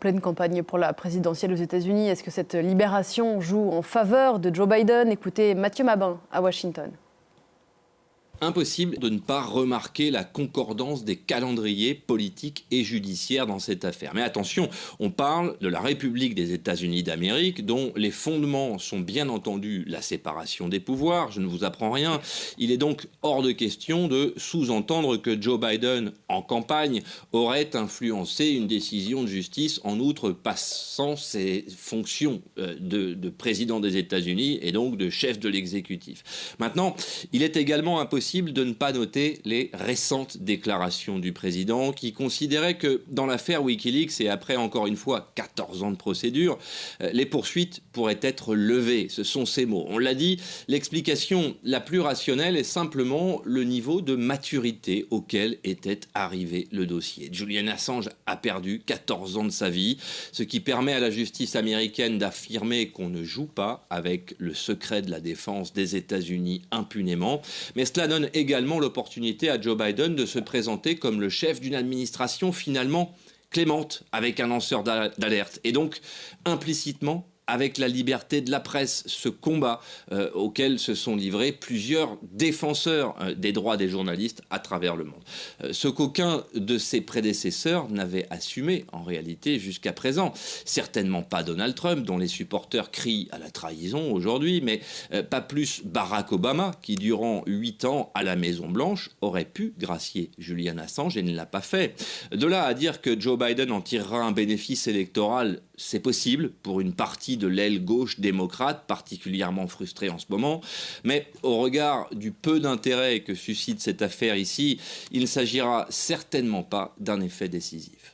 pleine campagne pour la présidentielle aux États-Unis. Est-ce que cette libération joue en faveur de Joe Biden? Écoutez Mathieu Mabin à Washington. Impossible de ne pas remarquer la concordance des calendriers politiques et judiciaires dans cette affaire. Mais attention, on parle de la République des États-Unis d'Amérique, dont les fondements sont bien entendu la séparation des pouvoirs. Je ne vous apprends rien. Il est donc hors de question de sous-entendre que Joe Biden, en campagne, aurait influencé une décision de justice, en outre passant ses fonctions de président des États-Unis et donc de chef de l'exécutif. Maintenant, il est également impossible de ne pas noter les récentes déclarations du président qui considérait que dans l'affaire Wikileaks et après encore une fois 14 ans de procédure, les poursuites pourraient être levées. Ce sont ces mots. On l'a dit, l'explication la plus rationnelle est simplement le niveau de maturité auquel était arrivé le dossier. Julian Assange a perdu 14 ans de sa vie, ce qui permet à la justice américaine d'affirmer qu'on ne joue pas avec le secret de la défense des États-Unis impunément. Mais cela donne également l'opportunité à Joe Biden de se présenter comme le chef d'une administration finalement clémente, avec un lanceur d'alerte. Et donc, implicitement, avec la liberté de la presse, ce combat auquel se sont livrés plusieurs défenseurs des droits des journalistes à travers le monde. Ce qu'aucun de ses prédécesseurs n'avait assumé en réalité jusqu'à présent. Certainement pas Donald Trump, dont les supporters crient à la trahison aujourd'hui, mais pas plus Barack Obama, qui durant 8 ans à la Maison-Blanche aurait pu gracier Julian Assange et ne l'a pas fait. De là à dire que Joe Biden en tirera un bénéfice électoral, c'est possible pour une partie de l'aile gauche démocrate, particulièrement frustrée en ce moment. Mais au regard du peu d'intérêt que suscite cette affaire ici, il ne s'agira certainement pas d'un effet décisif.